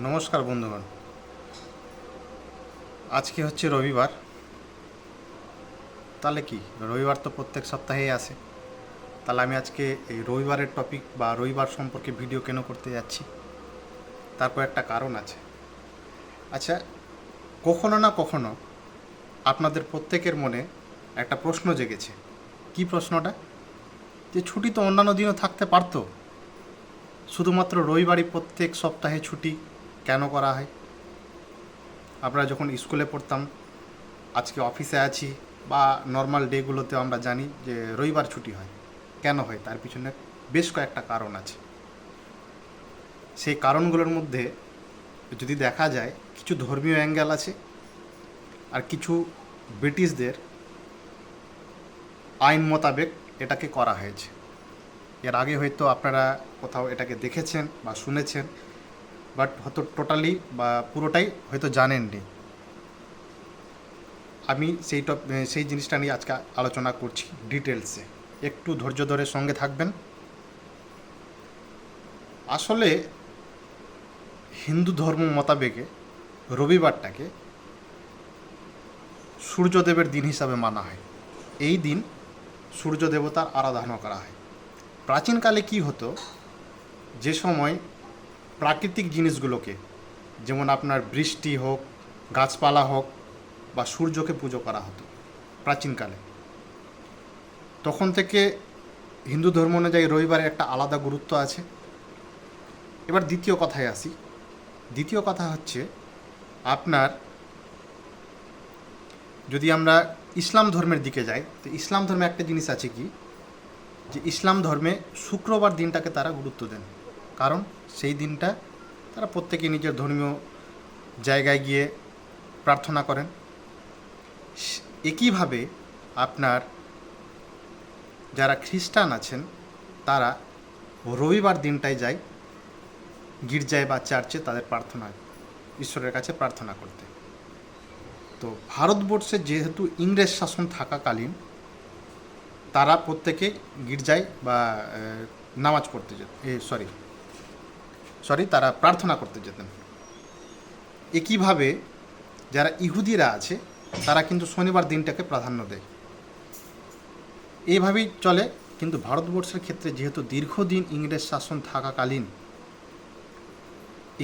নমস্কার বন্ধুগণ। আজকে হচ্ছে রবিবার। তাহলে কি, রবিবার তো প্রত্যেক সপ্তাহেই আসে। তাহলে আমি আজকে এই রবিবারের টপিক বা রবিবার সম্পর্কে ভিডিও কেন করতে যাচ্ছি, তারপর একটা কারণ আছে। আচ্ছা, কখনো না কখনো আপনাদের প্রত্যেকের মনে একটা প্রশ্ন জেগেছে। কি প্রশ্নটা? যে ছুটি তো অন্যান্য দিনও থাকতে পারতো, শুধুমাত্র রবিবারই প্রত্যেক সপ্তাহে ছুটি কেন করা হয়? আমরা যখন স্কুলে পড়তাম, আজকে অফিসে আছি বা নর্মাল ডেগুলোতে আমরা জানি যে রবিবার ছুটি হয়। কেন হয়? তার পিছনে বেশ কয়েকটা কারণ আছে। সেই কারণগুলোর মধ্যে যদি দেখা যায়, কিছু ধর্মীয় অ্যাঙ্গেল আছে, আর কিছু ব্রিটিশদের আইন মোতাবেক এটাকে করা হয়েছে। এর আগে হয়তো আপনারা কোথাও এটাকে দেখেছেন বা শুনেছেন, বাট হয়তো টোটালি বা পুরোটাই হয়তো জানেননি। আমি সেই জিনিসটা নিয়ে আজকে আলোচনা করছি ডিটেলসে। একটু ধৈর্য ধরে সঙ্গে থাকবেন। আসলে হিন্দু ধর্ম মোতাবেকে রবিবারটাকে সূর্যদেবের দিন হিসাবে মানা হয়। এই দিন সূর্য দেবতার আরাধনা করা হয়। প্রাচীনকালে কি হতো, যে সময় প্রাকৃতিক জিনিসগুলোকে, যেমন আপনার বৃষ্টি হোক, গাছপালা হোক বা সূর্যকে পুজো করা হতো প্রাচীনকালে, তখন থেকে হিন্দু ধর্ম অনুযায়ী রবিবারের একটা আলাদা গুরুত্ব আছে। এবার দ্বিতীয় কথায় আসি। দ্বিতীয় কথা হচ্ছে, আপনার যদি আমরা ইসলাম ধর্মের দিকে যাই, তো ইসলাম ধর্মে একটা জিনিস আছে কি, যে ইসলাম ধর্মে শুক্রবার দিনটাকে তারা গুরুত্ব দেন। কারণ সেই দিনটা তারা প্রত্যেকে নিজের ধর্মীয় জায়গায় গিয়ে প্রার্থনা করেন। একইভাবে আপনার যারা খ্রিস্টান আছেন, তারা রবিবার দিনটায় যায় গির্জায় বা চার্চে তাদের প্রার্থনা, ঈশ্বরের কাছে প্রার্থনা করতে। তো ভারতবর্ষে যেহেতু ইংরেজ শাসন থাকাকালীন তারা প্রত্যেকে গির্জায় বা নামাজ পড়তে যেত, তারা প্রার্থনা করতে যেতেন। একইভাবে যারা ইহুদিরা আছে, তারা কিন্তু শনিবার দিনটাকে প্রাধান্য দেয়। এইভাবেই চলে। কিন্তু ভারতবর্ষের ক্ষেত্রে যেহেতু দীর্ঘদিন ইংরেজ শাসন থাকাকালীন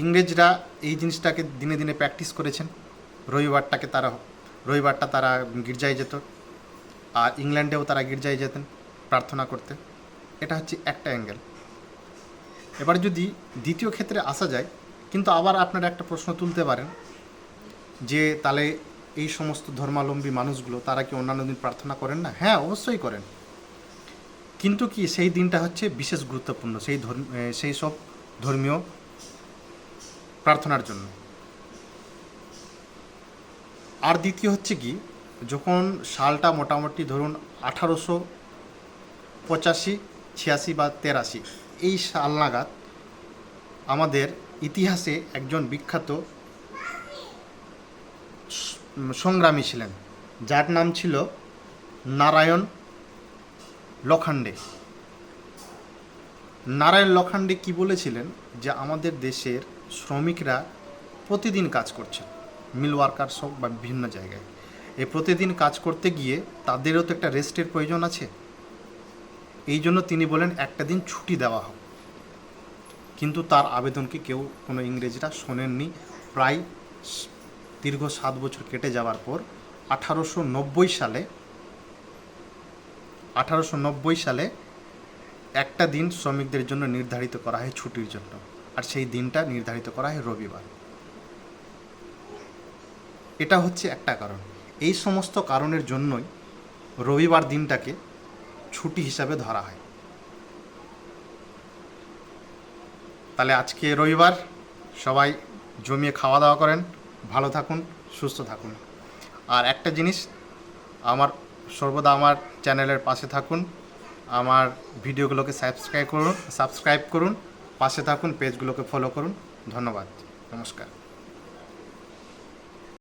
ইংরেজরা এই জিনিসটাকে দিনে দিনে প্র্যাকটিস করেছেন। রবিবারটা তারা গির্জায় যেত, আর ইংল্যান্ডেও তারা গির্জায় যেতেন প্রার্থনা করতে। এটা হচ্ছে একটা অ্যাঙ্গেল। এবার যদি দ্বিতীয় ক্ষেত্রে আসা যায়, কিন্তু আবার আপনারা একটা প্রশ্ন তুলতে পারেন যে তাহলে এই সমস্ত ধর্মাবলম্বী মানুষগুলো তারা কি অন্যান্য দিন প্রার্থনা করেন না? হ্যাঁ, অবশ্যই করেন। কিন্তু কি সেই দিনটা হচ্ছে বিশেষ গুরুত্বপূর্ণ সেই সব ধর্মীয় প্রার্থনার জন্য। আর দ্বিতীয় হচ্ছে কি, যখন সালটা মোটামুটি ধরুন 1885, 86 বা 83 এই সাল নাগাদ আমাদের ইতিহাসে একজন বিখ্যাত সংগ্রামী ছিলেন, যার নাম ছিল নারায়ণ লখান্ডে। নারায়ণ লখান্ডে কি বলেছিলেন, যে আমাদের দেশের শ্রমিকরা প্রতিদিন কাজ করছেন, মিল ওয়ার্কার্স হোক বা বিভিন্ন জায়গায়, এই প্রতিদিন কাজ করতে গিয়ে তাদেরও তো একটা রেস্টের প্রয়োজন আছে। এই জন্য তিনি বলেন একটা দিন ছুটি দেওয়া হোক। কিন্তু তার আবেদনকে কোনো ইংরেজরা শোনেননি। প্রায় দীর্ঘ 7 বছর কেটে যাওয়ার পর 1890 সালে একটা দিন শ্রমিকদের জন্য নির্ধারিত করা হয় ছুটির জন্য, আর সেই দিনটা নির্ধারিত করা হয় রবিবার। এটা হচ্ছে একটা কারণ। এই সমস্ত কারণের জন্যই রবিবার দিনটাকে ছুটি হিসাবে ধরা হয়। তাহলে আজকে রবিবার, সবাই জমিয়ে খাওয়া দাওয়া করেন, ভালো থাকুন, সুস্থ থাকুন। আর একটা জিনিস, সর্বদা আমার চ্যানেলের পাশে থাকুন, আমার ভিডিওগুলোকে সাবস্ক্রাইব করুন, পাশে থাকুন, পেজগুলোকে ফলো করুন। ধন্যবাদ, নমস্কার।